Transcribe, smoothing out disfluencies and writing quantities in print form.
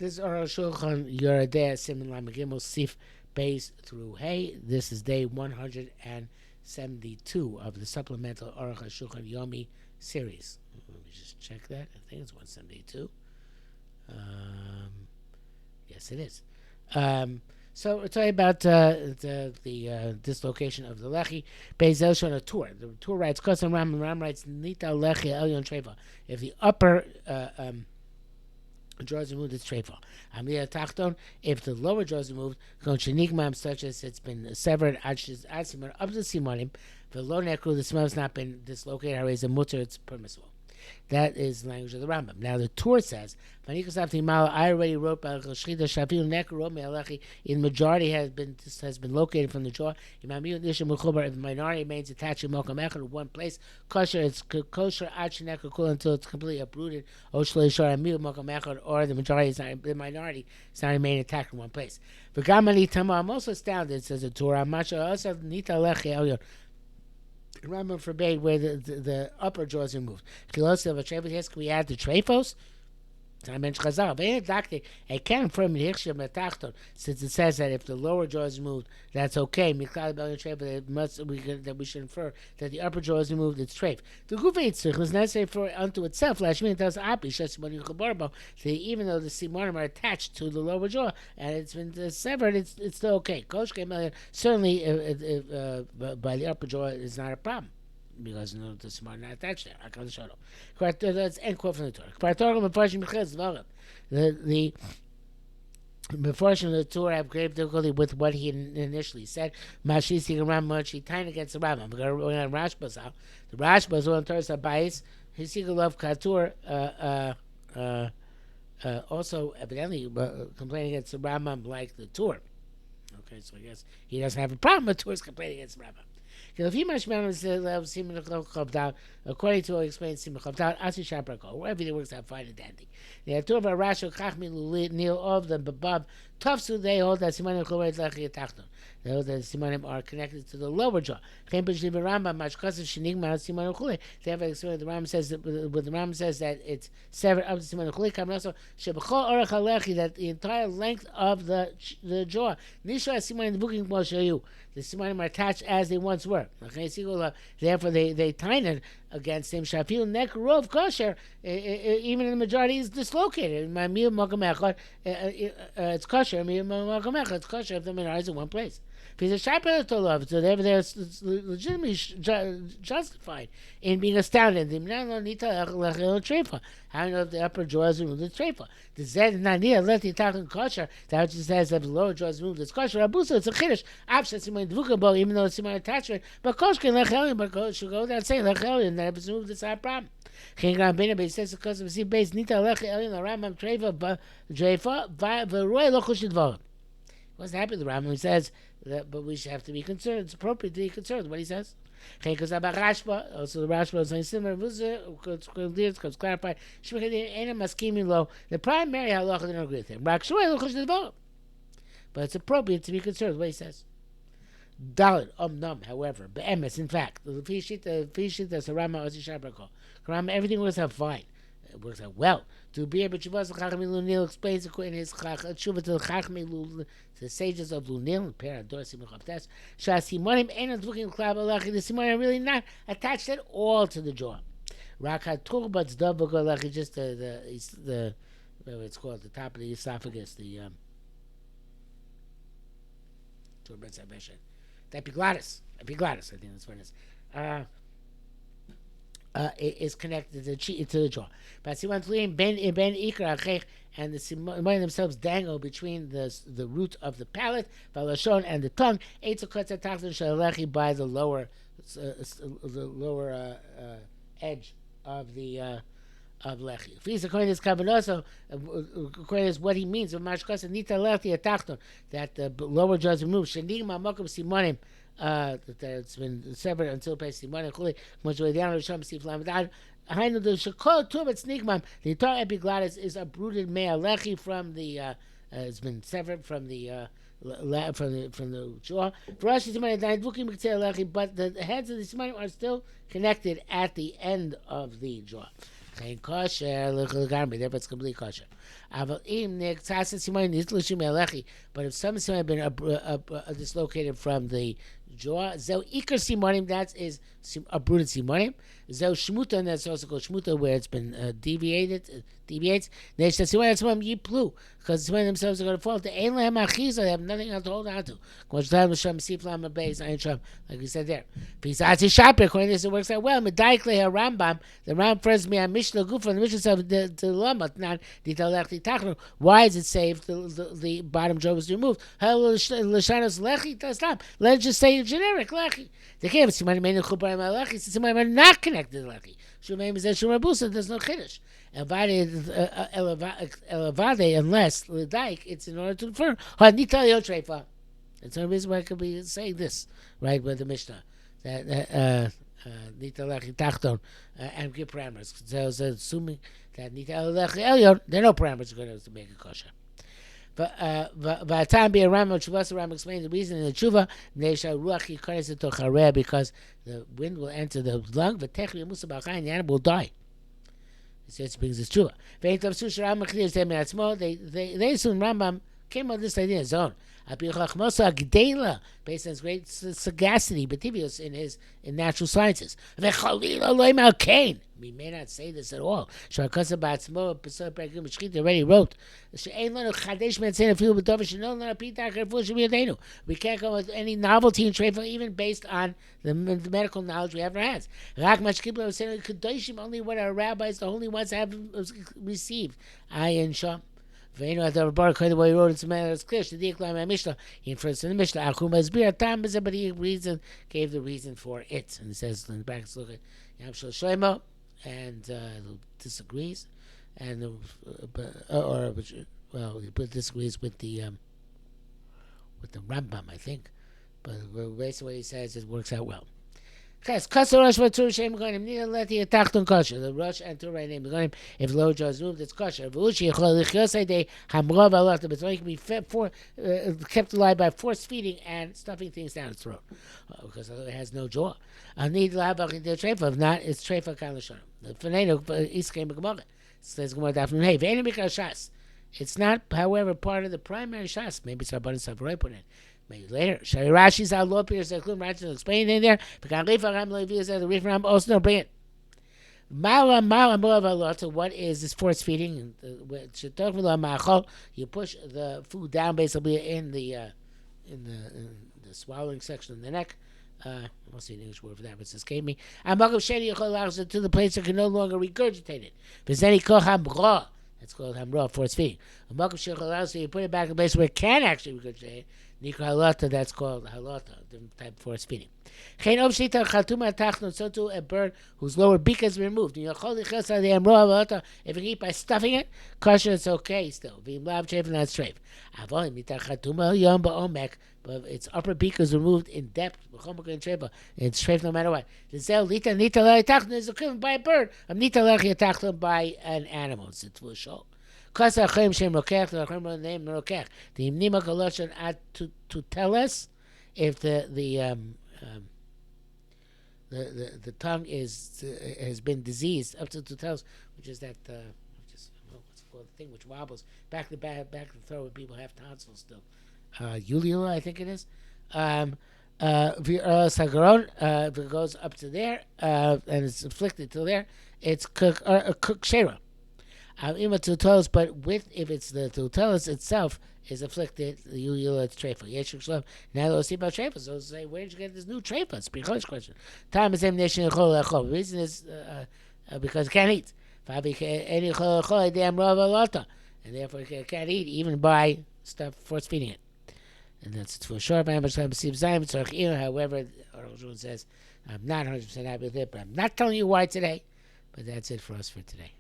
This is HaShulchan Yoredeh Siman Lam Gimel Sif Beis through Hey. This is day 172 of the Supplemental Arukh HaShulchan Yomi series. Let me just check that. I think it's 172. Yes, it is. So we're talking about the dislocation of the Lechi. Beis Elshon a tour. The tour writes, Kosan Ram writes, Nita Lechi Elyon Treva. If the upper jaws removed, it's trefa. Amliya tachton. If the lower jaws removed, kon shenigmam, such as it's been severed, up to the simanim, the low necru, the simon has not been dislocated. However, a mutter, it's permissible. That is the language of the Rambam. Now the Tur says, I already wrote about in majority has been located from the jaw. If the minority remains attached to one place, kosher, it's kosher until it's completely uprooted, or the majority is not, the minority is not remaining attached in one place. I'm also astounded, says the Torah, Rambam forbade where the upper jaw is removed. Can we add the trefos? I mentioned Chazal. I can't confirm since it says that if the lower jaw is removed, that's okay. That we should infer that the upper jaw is removed, it's treif. The gufa was necessary for unto itself. Even though the simonim are attached to the lower jaw and it's been severed, it's still okay. Certainly, by the upper jaw is not a problem, because the smart not attached there. That's end quote from the Torah. The Mefarshim of the Torah have grave difficulty with what he initially said. Mashisi Ram she tied against the Rambam. We're going on Rashba's out. The Rashba's on Torah Sabayis. His single love Katur also evidently complaining against the Rambam like the Torah. Okay, so I guess he doesn't have a problem with Torah's complaining against the Rambam. According to what he explains, everything works out fine and dandy. The two of Rashi kneel of them above. Tafsu, they hold that simanim they hold that simanim are connected to the lower jaw. They have explained the Ram says that it's severed up to simanim chulei. Also, that the entire length of the jaw. Nisha simanim booking the simanim are attached as they once were. Therefore, they tighten against him. Shafil nek rov kosher, even in the majority, is dislocated. It's kosher. It's kosher if the minority is in one place. So therefore, they're legitimately justified in being astounded. How do you know if the upper jaw is removed? It's trefa. The zed nania let the talking kosher. That which says that the lower jaw is removed. It's kosher. Abusa. It's a chiddush. Even though it's in attachment, but kosher can lechelion. But kosher should go without saying lechelion that if it's removed, it's not a problem. He says because of the base nita lechelion the Rambam trefa v'roy lochush dvarim. Wasn't happy with the Rambam. He says that, but we should have to be concerned. It's appropriate to be concerned with what he says. Also, the Rashba is saying similar. It's clarified. The primary halacha didn't agree with him. But it's appropriate to be concerned with what he says. Dalit however, be'emes, in fact, everything works out fine. It works out well. To be able to explains in his tshuva to the sages of Lunil, the Simonim are really not attached at all to the jaw. Just the whatever it's called, the top of the esophagus, the epiglottis, I think that's what it is. Is connected to the jaw. But and the simanim themselves dangle between the root of the palate, balashon, and the tongue. By the lower edge of the of lechi. According to what he means, that the lower jaw is removed. That it's been severed until the entire epiglottis is uprooted me'alechi from the has been severed from the from the jaw. But the heads of the simanim are still connected at the end of the jaw. Therefore it's completely kosher. But if some simanim have been dislocated from the jaw, zeu ikar simanim, that is uprooted simanim. Zeu shmuta, and that's also called shmuta, where it's been deviates. Nesh simanim yiplu, because the simanim themselves are going to fall. The ein lehem achiza, they have nothing else to hold on to. Like we said there. According to this, it works out well. Rambam, the Ram first me Mishnah Gufa, the Mishnah of the Lama, not the why is it saved? The bottom jaw was removed. Let's just say generic lechi. They can't see my main chubar lechi. Since my are not connected to lechi. Shumaim is shumabusa. There's no chiddush. Elevade, unless l'daik, it's in order to infer. Hanita yotrefa. That's the only reason why I could be saying this, right, with the Mishnah. That Nita Lechi Tachton and give parameters. So assuming that Nita Lechi Elyon, there are no parameters going to make it kosher. But by the time being Rambam, Ram explains the reason in the Tshuva, because the wind will enter the lung, and the animal will die. So it brings this Tshuva. They assume Rambam came up with this idea on his own. Based on his great sagacity, bativius in natural sciences. We may not say this at all. Already wrote, we can't come with any novelty in trade, even based on the medical knowledge we have in our hands. Only what our rabbis, the only ones, have received. Ayin Shah. The way he wrote it, it's clear. The Mishnah, he infers in the Mishnah. But he gave the reason for it, and he says in the back, look at Yamshel Shlomo, and disagrees, and he disagrees with the Rambam, I think. But basically, what he says, it works out well. The rush and Tur name the Gonim. If the lower jaw is moved, it's kosher. But it can be kept alive by force feeding and stuffing things down its throat, because it has no jaw. If not, it's treifa kalashon. The Faneno East came a Gemara. Says Gemara Dafnun Hey. It's not, however, part of the primary shas. Maybe it's Rabbanan Savarai put in. Maybe later. Shari Rashi's out law appears to explain in there. Because the Rif Ram also don't bring it. So what is this force feeding? You push the food down basically in the swallowing section of the neck. I won't see an English word for that, but it escaped me. And allows it to the place that can no longer regurgitate it. That's called hamra, force feeding. So you put it back in a place where it can actually regurgitate it. Nikra halata, that's called halata, different type of force feeding. So too a bird whose lower beak is removed. If you eat by stuffing it, kosher, it's okay still. That's treif. But its upper beak is removed in depth. It's treif no matter what. The zel is equivalent by a bird. By an animal. It's a show. To tell us if the tongue has been diseased up to tell us, which is that what's it called, the thing which wobbles back to the throat when people have tonsils still. Uvula, I think it is. If it goes up to there and it's inflicted to there, it's cook shera. But if it's the tutelis itself is afflicted, the uvula, it's treifa. Now they'll see about treifa. So they'll say, where did you get this new treifa? It's a Chodesh question. Time is nation. The reason is because it can't eat. And therefore it can't eat even by stuff force feeding it. And that's it for sure. However, HaShulchan says, I'm not 100% happy with it, but I'm not telling you why today. But that's it for us for today.